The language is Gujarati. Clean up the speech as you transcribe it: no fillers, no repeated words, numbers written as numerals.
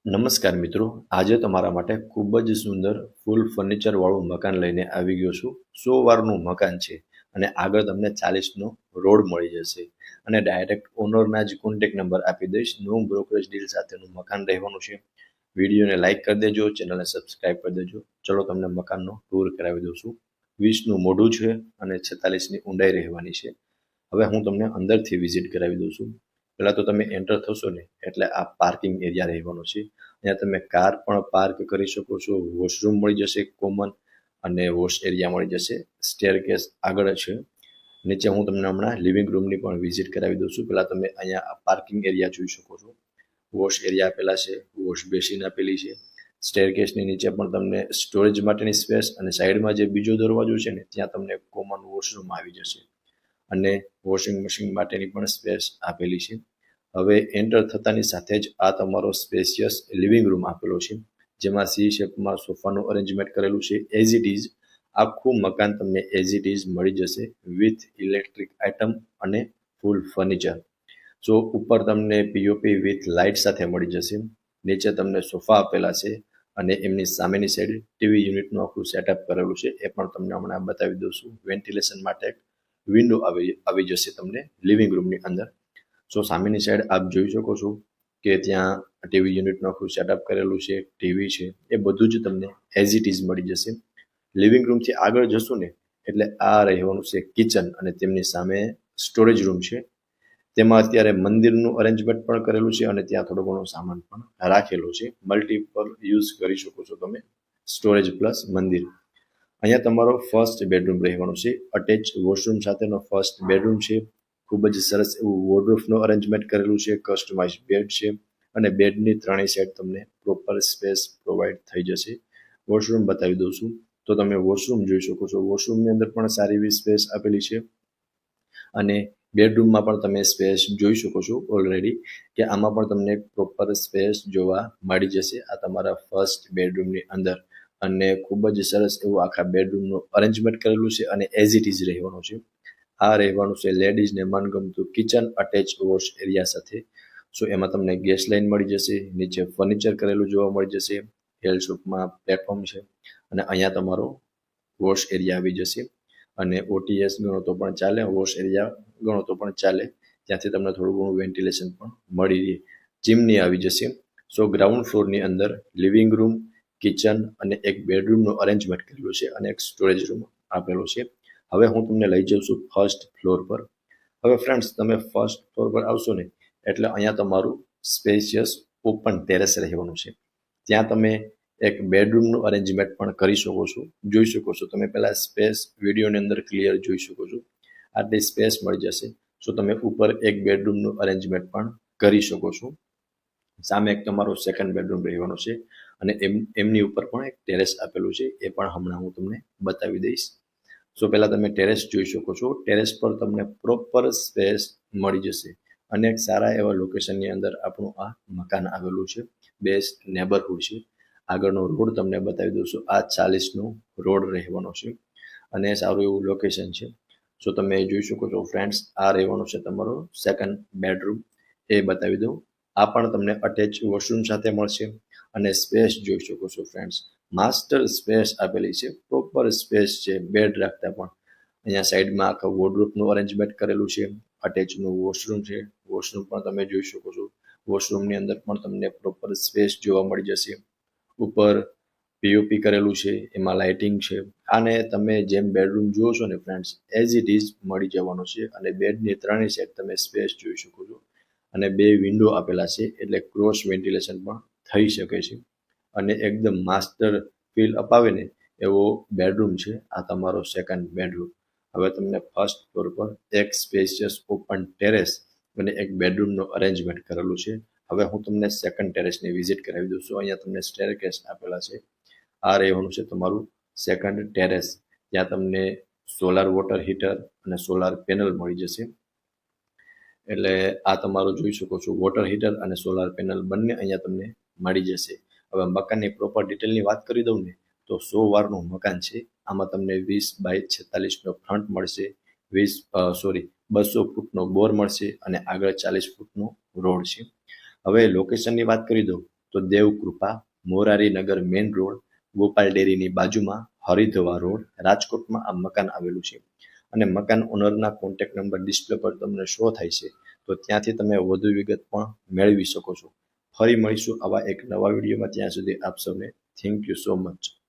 નમસ્કાર મિત્રો, આજે તમારા માટે ખૂબ જ સુંદર ફૂલ ફર્નિચરવાળું મકાન લઈને આવી ગયો છું. 100 વારનું મકાન છે અને આગળ તમને 40નો રોડ મળી જશે અને ડાયરેક્ટ ઓનરના જ કોન્ટેક્ટ નંબર આપી દઈશ. નો બ્રોકરેજ ડીલ સાથેનું મકાન રહેવાનું છે. વિડીયોને લાઇક કરી દેજો, ચેનલને સબસ્ક્રાઇબ કરી દેજો. ચલો તમને મકાનનો ટૂર કરાવી દઉં છું. 20નું મોઢું છે અને 46ની ઊંડાઈ રહેવાની છે. હવે હું તમને અંદરથી વિઝિટ કરાવી દઉં છું. પહેલાં તો તમે એન્ટર થશો ને એટલે આ પાર્કિંગ એરિયા રહેવાનો છે. અહીંયા તમે કાર પણ પાર્ક કરી શકો છો. વોશરૂમ મળી જશે કોમન અને વોશ એરિયા મળી જશે. સ્ટેરકેસ આગળ છે. નીચે હું તમને હમણાં લિવિંગ રૂમની પણ વિઝિટ કરાવી દઉં છું. પહેલાં તમે અહીંયા પાર્કિંગ એરિયા જોઈ શકો છો. વોશ એરિયા આપેલા છે, વોશ બેસિન આપેલી છે. સ્ટેરકેસની નીચે પણ તમને સ્ટોરેજ માટેની સ્પેસ અને સાઈડમાં જે બીજો દરવાજો છે ને ત્યાં તમને કોમન વોશરૂમ આવી જશે અને વોશિંગ મશીન માટેની પણ સ્પેસ આપેલી છે. હવે એન્ટર થતાની સાથે જ આ તમારો સ્પેશિયસ લિવિંગ રૂમ આપેલો છે, જેમાં સી શેપમાં સોફાનું અરેન્જમેન્ટ કરેલું છે. એઝ ઇટ ઇઝ આખું મકાન તમને એઝ ઇટ ઇઝ મળી જશે વિથ ઇલેક્ટ્રિક આઇટમ અને ફૂલ ફર્નિચર. સો ઉપર તમને પીઓપી વિથ લાઇટ સાથે મળી જશે. નીચે તમને સોફા આપેલા છે અને એમની સામેની સાઈડ ટીવી યુનિટનું આખું સેટઅપ કરેલું છે. એ પણ તમને હમણાં બતાવી દઉં છું. વેન્ટિલેશન માટે વિન્ડો આવી જશે તમને લિવિંગ રૂમની અંદર. સો સામેની સાઈડ આપ જોઈ શકો છો કે ત્યાં ટીવી યુનિટનું આખું સેટઅપ કરેલું છે, ટીવી છે, એ બધું જ તમને એઝ ઇટ ઇઝ મળી જશે. લિવિંગ રૂમથી આગળ જશું ને એટલે આ રહેવાનું છે કિચન અને તેમની સામે સ્ટોરેજ રૂમ છે. તેમાં અત્યારે મંદિરનું અરેન્જમેન્ટ પણ કરેલું છે અને ત્યાં થોડો ઘણો સામાન પણ રાખેલો છે. મલ્ટિપલ યુઝ કરી શકો છો તમે. સ્ટોરેજ પ્લસ મંદિર. અહીંયા તમારો ફર્સ્ટ બેડરૂમ રહેવાનો છે. અટેચ વોશરૂમ સાથેનો ફર્સ્ટ બેડરૂમ છે. ખૂબ જ સરસ એવું વોર્ડરોબનું અરેન્જમેન્ટ કરેલું છે. કસ્ટમાઇઝ બેડ છે અને બેડની ત્રણેય સાઈડ તમને પ્રોપર સ્પેસ પ્રોવાઈડ થઈ જશે. વોશરૂમ બતાવી દઉં છું તો તમે વોશરૂમ જોઈ શકો છો. વોશરૂમની અંદર પણ સારી એવી સ્પેસ આપેલી છે અને બેડરૂમમાં પણ તમે સ્પેસ જોઈ શકો છો ઓલરેડી કે આમાં પણ તમને પ્રોપર સ્પેસ જોવા મળી જશે આ તમારા ફર્સ્ટ બેડરૂમની અંદર. અને ખૂબ જ સરસ એવું આખા બેડરૂમનું અરેન્જમેન્ટ કરેલું છે અને એઝ ઇટ ઇઝ રહેવાનું છે. આ રહેવાનું છે લેડીઝને મનગમતું કિચન અટેચ વોશ એરિયા સાથે. સો એમાં તમને ગેસ લાઇન મળી જશે. નીચે ફર્નિચર કરેલું જોવા મળી જશે. એલ શેપમાં પ્લેટફોર્મ છે અને અહીંયા તમારો વોશ એરિયા આવી જશે અને ઓટીએસ ગણો તો પણ ચાલે, વોશ એરિયા ગણો તો પણ ચાલે. ત્યાંથી તમને થોડું ઘણું વેન્ટિલેશન પણ મળી રહે. ચીમની આવી જશે. સો ગ્રાઉન્ડ ફ્લોરની અંદર લિવિંગ રૂમ, કિચન અને એક બેડરૂમનું અરેન્જમેન્ટ કરેલું છે અને એક સ્ટોરેજ રૂમ આપેલો છે. હવે હું તમને લઈ જાઉં છું ફર્સ્ટ ફ્લોર પર. હવે ફ્રેન્ડ્સ તમે ફર્સ્ટ ફ્લોર પર આવશો ને એટલે અહીંયા તમારું સ્પેશિયસ ઓપન ટેરેસ રહેવાનું છે. ત્યાં તમે એક બેડરૂમનું અરેન્જમેન્ટ પણ કરી શકો છો. જોઈ શકો છો તમે પહેલાં સ્પેસ વિડીયોની અંદર ક્લિયર જોઈ શકો છો. આટલી સ્પેસ મળી જશે. સો તમે ઉપર એક બેડરૂમનું અરેન્જમેન્ટ પણ કરી શકો છો. સામે એક તમારો સેકન્ડ બેડરૂમ રહેવાનો છે અને એમની ઉપર પણ એક ટેરેસ આપેલું છે. એ પણ હમણાં હું તમને બતાવી દઈશ. સો પહેલાં તમે ટેરેસ જોઈ શકો છો. ટેરેસ પર તમને પ્રોપર સ્પેસ મળી જશે અને એક સારા એવા લોકેશનની અંદર આપણું આ મકાન આવેલું છે. બેસ્ટ નેબરહુડ છે. આગળનો રોડ તમને બતાવી દઉં છું. આ 40નો રોડ રહેવાનો છે અને સારું એવું લોકેશન છે. સો તમે જોઈ શકો છો ફ્રેન્ડ્સ, આ રહેવાનો છે તમારો સેકન્ડ બેડરૂમ. એ બતાવી દઉં. આ પણ તમને અટેચ વોશરૂમ સાથે મળશે અને સ્પેસ જોઈ શકો છો ફ્રેન્ડ્સ. માસ્ટર સ્પેસ આપેલી છે. પ્રોપર સ્પેસ છે. બેડ રાખતા પણ અહીંયા સાઈડમાં આખા વોર્ડરોબનું અરેન્જમેન્ટ કરેલું છે. અટેચનું વોશરૂમ છે. વોશરૂમ પણ તમે જોઈ શકો છો. વોશરૂમની અંદર પણ તમને પ્રોપર સ્પેસ જોવા મળી જશે. ઉપર પીઓપી કરેલું છે, એમાં લાઇટિંગ છે. આને તમે જેમ બેડરૂમ જુઓ છો ને ફ્રેન્ડ્સ, એઝ ઇટ ઇઝ મળી જવાનો છે અને બેડની ત્રણેય સાઈડ તમે સ્પેસ જોઈ શકો છો અને બે વિન્ડો આપેલા છે એટલે ક્રોસ વેન્ટિલેશન પણ થઈ શકે છે અને એકદમ માસ્ટર ફીલ અપાવે ને એવો બેડરૂમ છે આ તમારો સેકન્ડ બેડરૂમ. હવે તમને ફર્સ્ટ ફ્લોર પર એક સ્પેશિયસ ઓપન ટેરેસ અને એક બેડરૂમનું અરેન્જમેન્ટ કરેલું છે. હવે હું તમને સેકન્ડ ટેરેસની વિઝિટ કરાવી દઉં છું. અહીંયા તમને સ્ટેરકેસ આપેલા છે. આ રહેવાનું છે તમારું સેકન્ડ ટેરેસ. ત્યાં તમને સોલાર વોટર હીટર અને સોલાર પેનલ મળી જશે. એટલે આ તમારું જોઈ શકો છો વોટર હીટર અને સોલાર પેનલ બંને અહીંયા તમને મળી જશે. હવે મકાનની પ્રોપર ડિટેલની વાત કરી દઉં ને તો 100 વારનું મકાન છે. આમાં તમને 20 બાય 46નો ફ્રન્ટ મળશે. 200 ફૂટનો બોર મળશે અને આગળ 40 ફૂટનો રોડ છે. હવે લોકેશનની વાત કરી દઉં તો દેવકૃપા, મોરારીનગર મેઇન રોડ, ગોપાલ ડેરીની બાજુમાં હરિધવા રોડ, રાજકોટમાં આ મકાન આવેલું છે. અને મકાન ઓનરના કોન્ટેક્ટ નંબર ડિસ્પ્લે પર તમને શો થાય છે, તો ત્યાંથી તમે વધુ વિગત પણ મેળવી શકો છો. ફરી મળીશું આવા એક નવા વિડીયોમાં. ત્યાં સુધી આપ સૌને થેન્ક યુ સો મચ.